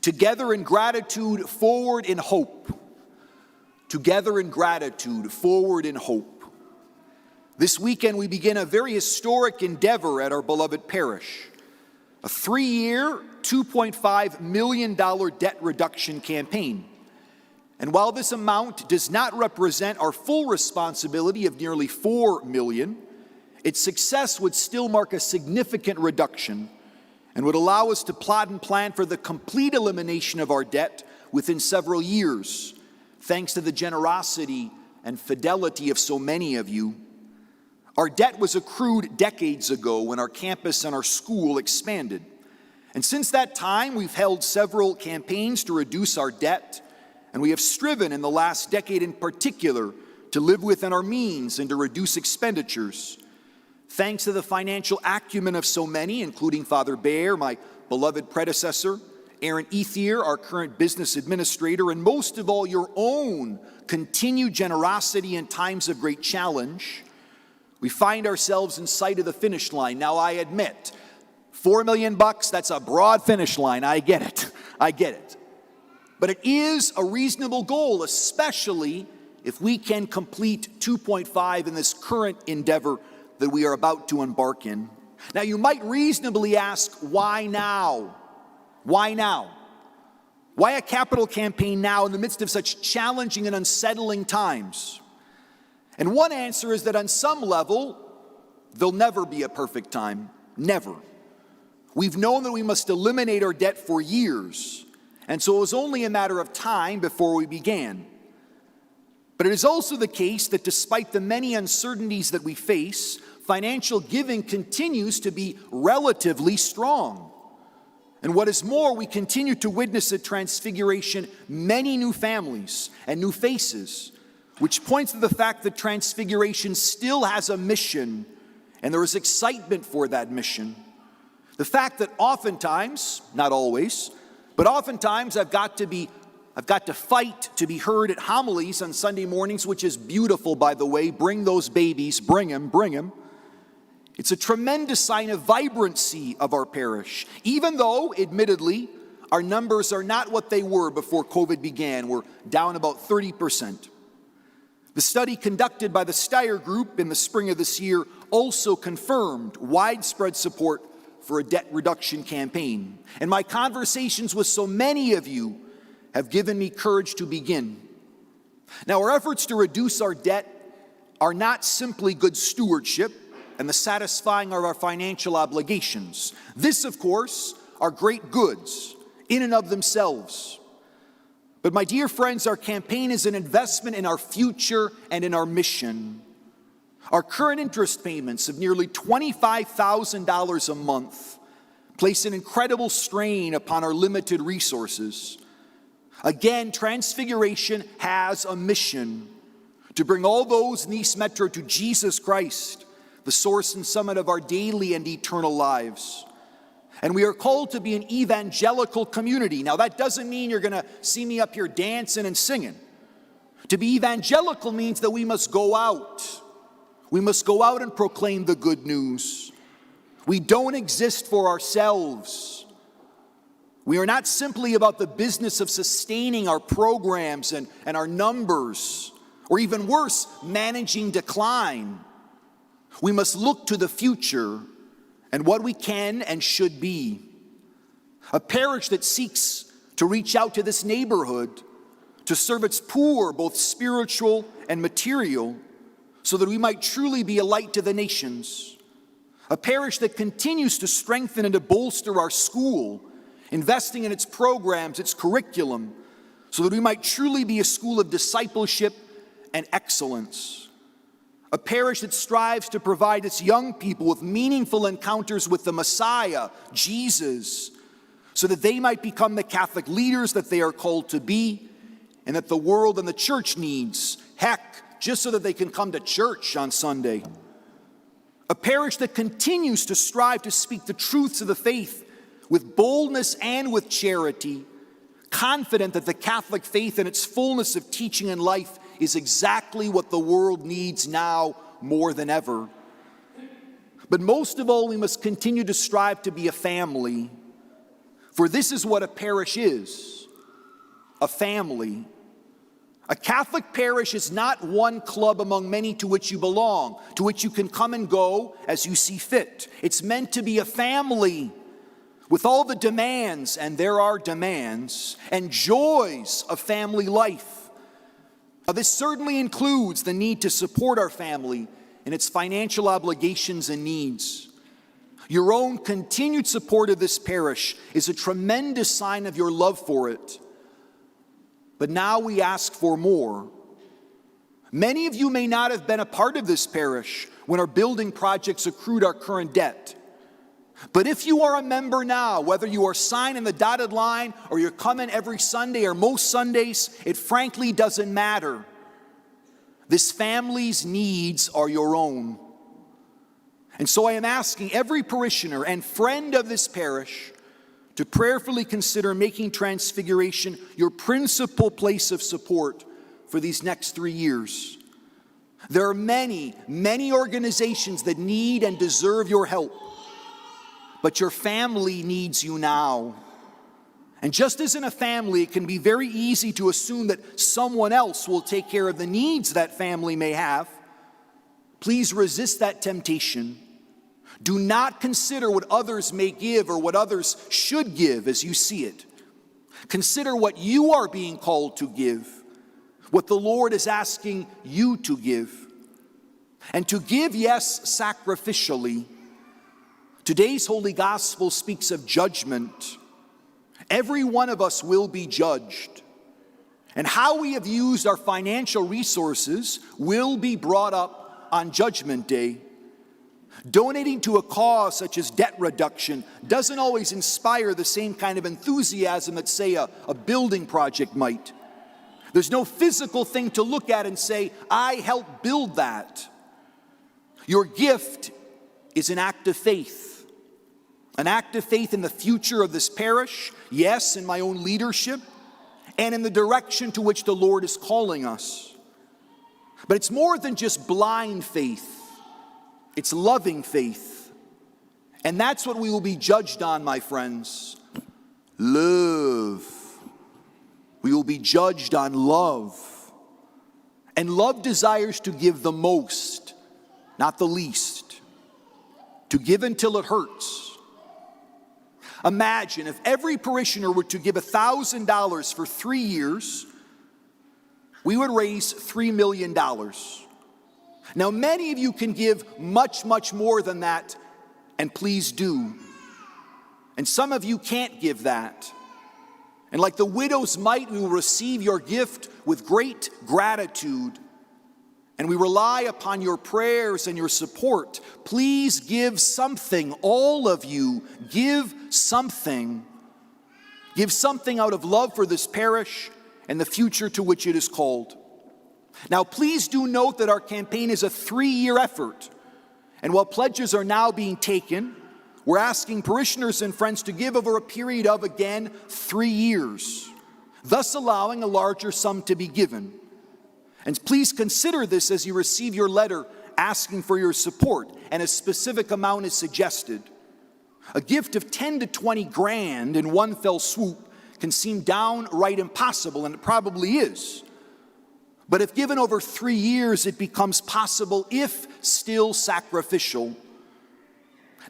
Together in gratitude, forward in hope. Together in gratitude, forward in hope. This weekend we begin a very historic endeavor at our beloved parish. A 3-year, $2.5 million debt reduction campaign. And while this amount does not represent our full responsibility of nearly $4 million, its success would still mark a significant reduction and would allow us to plot and plan for the complete elimination of our debt within several years, thanks to the generosity and fidelity of so many of you. Our debt was accrued decades ago when our campus and our school expanded. And since that time, we've held several campaigns to reduce our debt, and we have striven in the last decade in particular to live within our means and to reduce expenditures. Thanks to the financial acumen of so many, including Father Bear, my beloved predecessor, Aaron Ethier, our current business administrator, and most of all, your own continued generosity in times of great challenge, we find ourselves in sight of the finish line. Now, I admit, $4 million, that's a broad finish line. I get it. But it is a reasonable goal, especially if we can complete 2.5 in this current endeavor that we are about to embark in. Now, you might reasonably ask, why now? Why now? Why a capital campaign now in the midst of such challenging and unsettling times? And one answer is that on some level, there'll never be a perfect time. Never. We've known that we must eliminate our debt for years, and so it was only a matter of time before we began. But it is also the case that despite the many uncertainties that we face, financial giving continues to be relatively strong. And what is more, we continue to witness at Transfiguration many new families and new faces, which points to the fact that Transfiguration still has a mission, and there is excitement for that mission. The fact that oftentimes, not always, but oftentimes I've got to fight to be heard at homilies on Sunday mornings, which is beautiful, by the way. Bring those babies, bring them. It's a tremendous sign of vibrancy of our parish, even though, admittedly, our numbers are not what they were before COVID began. We're down about 30%. The study conducted by the Steyer Group in the spring of this year also confirmed widespread support for a debt reduction campaign. And my conversations with so many of you have given me courage to begin. Now, our efforts to reduce our debt are not simply good stewardship and the satisfying of our financial obligations. This, of course, are great goods in and of themselves. But my dear friends, our campaign is an investment in our future and in our mission. Our current interest payments of nearly $25,000 a month place an incredible strain upon our limited resources. Again, Transfiguration has a mission to bring all those in East Metro to Jesus Christ, the source and summit of our daily and eternal lives. And we are called to be an evangelical community. Now, that doesn't mean you're going to see me up here dancing and singing. To be evangelical means that we must go out. We must go out and proclaim the good news. We don't exist for ourselves. We are not simply about the business of sustaining our programs and our numbers, or even worse, managing decline. We must look to the future and what we can and should be. A parish that seeks to reach out to this neighborhood, to serve its poor, both spiritual and material, so that we might truly be a light to the nations. A parish that continues to strengthen and to bolster our school, investing in its programs, its curriculum, so that we might truly be a school of discipleship and excellence. A parish that strives to provide its young people with meaningful encounters with the Messiah, Jesus, so that they might become the Catholic leaders that they are called to be, and that the world and the church needs. Heck, just so that they can come to church on Sunday. A parish that continues to strive to speak the truths of the faith with boldness and with charity, confident that the Catholic faith in its fullness of teaching and life is exactly what the world needs now more than ever. But most of all, we must continue to strive to be a family. For this is what a parish is, a family. A Catholic parish is not one club among many to which you belong, to which you can come and go as you see fit. It's meant to be a family with all the demands, and there are demands, and joys of family life. Now, this certainly includes the need to support our family in its financial obligations and needs. Your own continued support of this parish is a tremendous sign of your love for it. But now we ask for more. Many of you may not have been a part of this parish when our building projects accrued our current debt. But if you are a member now, whether you are signed in the dotted line or you're coming every Sunday or most Sundays, it frankly doesn't matter. This family's needs are your own. And so I am asking every parishioner and friend of this parish to prayerfully consider making Transfiguration your principal place of support for these next 3 years. There are many, many organizations that need and deserve your help, but your family needs you now. And just as in a family, it can be very easy to assume that someone else will take care of the needs that family may have. Please resist that temptation. Do not consider what others may give or what others should give as you see it. Consider what you are being called to give, what the Lord is asking you to give. And to give, yes, sacrificially. Today's Holy Gospel speaks of judgment. Every one of us will be judged. And how we have used our financial resources will be brought up on Judgment Day. Donating to a cause such as debt reduction doesn't always inspire the same kind of enthusiasm that, say, a building project might. There's no physical thing to look at and say, I helped build that. Your gift is an act of faith. An act of faith in the future of this parish, yes, in my own leadership, and in the direction to which the Lord is calling us. But it's more than just blind faith. It's loving faith. And that's what we will be judged on, my friends. Love. We will be judged on love. And love desires to give the most, not the least. To give until it hurts. Imagine if every parishioner were to give $1,000 for 3 years, we would raise $3 million. Now, many of you can give much, much more than that, and please do. And some of you can't give that. And like the widow's mite, we will receive your gift with great gratitude. And we rely upon your prayers and your support. Please give something, all of you, give something. Give something out of love for this parish and the future to which it is called. Now, please do note that our campaign is a 3-year effort. And while pledges are now being taken, we're asking parishioners and friends to give over a period of, again, 3 years, thus allowing a larger sum to be given. And please consider this as you receive your letter asking for your support, and a specific amount is suggested. A gift of 10 to 20 grand in one fell swoop can seem downright impossible, and it probably is. But if given over 3 years, it becomes possible, if still sacrificial.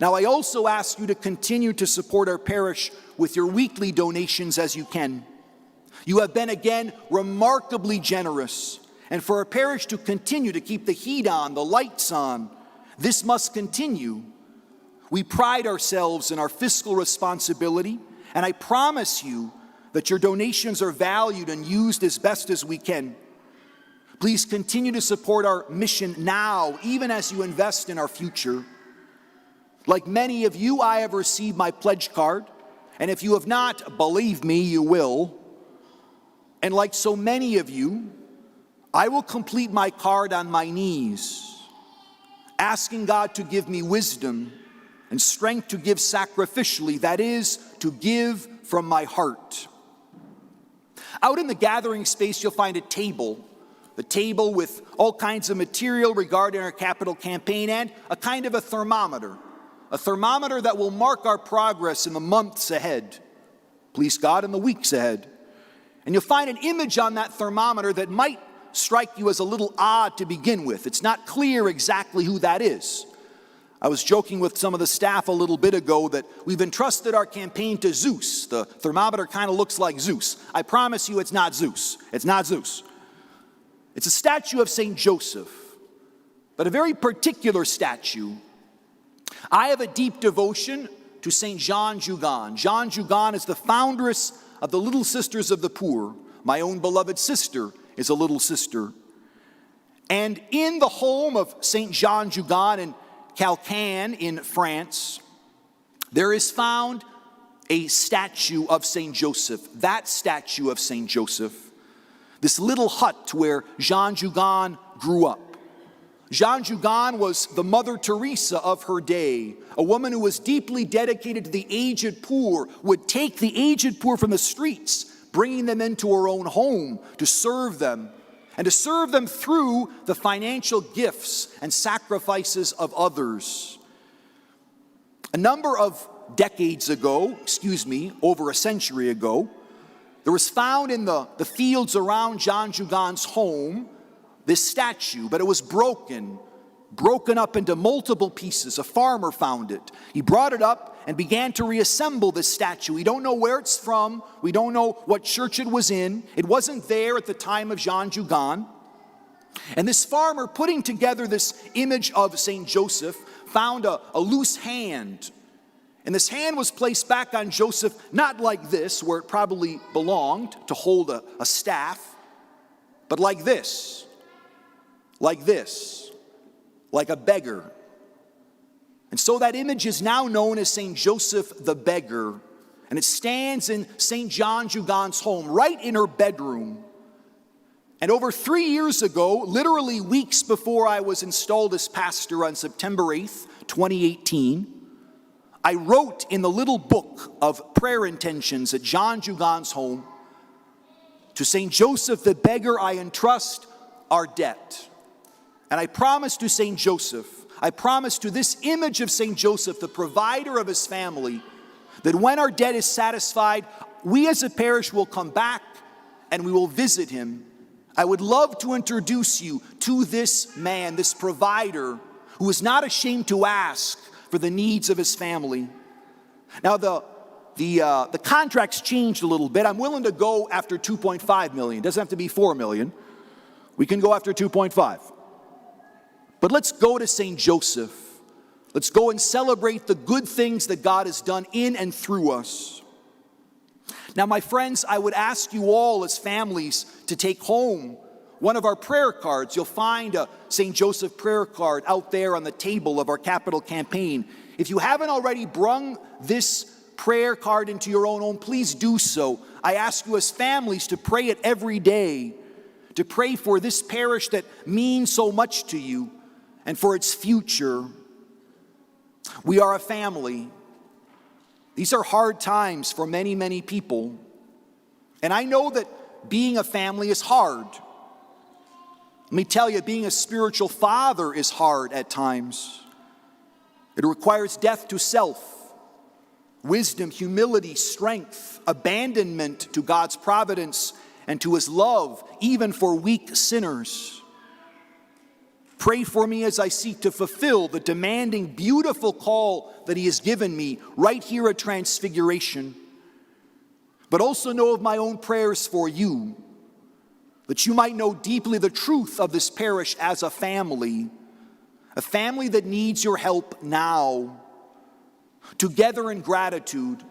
Now, I also ask you to continue to support our parish with your weekly donations as you can. You have been, again, remarkably generous. And for our parish to continue to keep the heat on, the lights on, this must continue. We pride ourselves in our fiscal responsibility, and I promise you that your donations are valued and used as best as we can. Please continue to support our mission now, even as you invest in our future. Like many of you, I have received my pledge card, and if you have not, believe me, you will. And like so many of you, I will complete my card on my knees, asking God to give me wisdom and strength to give sacrificially, that is, to give from my heart. Out in the gathering space, you'll find a table with all kinds of material regarding our capital campaign, and a kind of a thermometer that will mark our progress in the months ahead. please God, in the weeks ahead. And you'll find an image on that thermometer that might strike you as a little odd to begin with. It's not clear exactly who that is. I was joking with some of the staff a little bit ago that we've entrusted our campaign to Zeus. The thermometer kind of looks like Zeus. I promise you it's not Zeus. It's not Zeus. It's a statue of St. Joseph, but a very particular statue. I have a deep devotion to St. Jeanne Jugan. Jeanne Jugan is the foundress of the Little Sisters of the Poor. My own beloved sister is a little sister. And in the home of St. Jeanne Jugan in Calcan in France, there is found a statue of St. Joseph. That statue of St. Joseph. This little hut where Jeanne Jugan grew up. Jeanne Jugan was the Mother Teresa of her day, a woman who was deeply dedicated to the aged poor, would take the aged poor from the streets, bringing them into her own home to serve them, and to serve them through the financial gifts and sacrifices of others. A number of decades ago, over a century ago, there was found in the fields around Jeanne Jugan's home this statue, but it was broken up into multiple pieces. A farmer found it. He brought it up and began to reassemble this statue. We don't know where it's from. We don't know what church it was in. It wasn't there at the time of Jeanne Jugan. And this farmer, putting together this image of St. Joseph, found a loose hand. And this hand was placed back on Joseph, not like this, where it probably belonged to hold a staff, but like this, like a beggar. And so that image is now known as St. Joseph the Beggar, and it stands in St. Jeanne Jugan's home, right in her bedroom. And over 3 years ago, literally weeks before I was installed as pastor on September 8th, 2018, I wrote in the little book of prayer intentions at Jeanne Jugan's home, "To St. Joseph the Beggar I entrust our debt." And I promised to St. Joseph, I promised to this image of St. Joseph, the provider of his family, that when our debt is satisfied, we as a parish will come back and we will visit him. I would love to introduce you to this man, this provider, who is not ashamed to ask for the needs of his family. Now the contract's changed a little bit. I'm willing to go after 2.5 million. It doesn't have to be 4 million. We can go after 2.5. But let's go to St. Joseph. Let's go and celebrate the good things that God has done in and through us. Now, my friends, I would ask you all as families to take home one of our prayer cards. You'll find a St. Joseph prayer card out there on the table of our capital campaign. If you haven't already brung this prayer card into your own home, please do so. I ask you as families to pray it every day, to pray for this parish that means so much to you, and for its future. We are a family. These are hard times for many, many people. And I know that being a family is hard. Let me tell you, being a spiritual father is hard at times. It requires death to self, wisdom, humility, strength, abandonment to God's providence and to his love, even for weak sinners. Pray for me as I seek to fulfill the demanding, beautiful call that he has given me right here at Transfiguration. But also know of my own prayers for you, that you might know deeply the truth of this parish as a family that needs your help now. Together in gratitude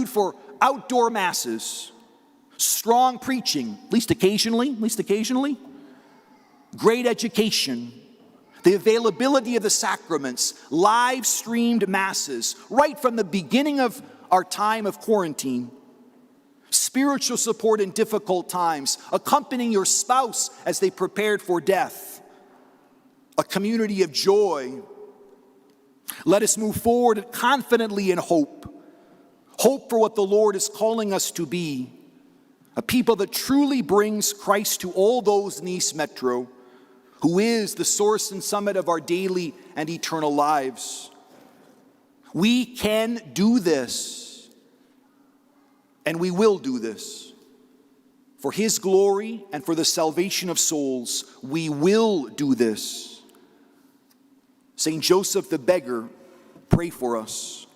for outdoor masses, strong preaching, at least occasionally, great education, the availability of the sacraments, live-streamed masses, right from the beginning of our time of quarantine, spiritual support in difficult times, accompanying your spouse as they prepared for death, a community of joy. Let us move forward confidently in hope for what the Lord is calling us to be, a people that truly brings Christ to all those in East Metro, who is the source and summit of our daily and eternal lives. We can do this. And we will do this. For his glory and for the salvation of souls, we will do this. Saint Joseph the beggar, pray for us.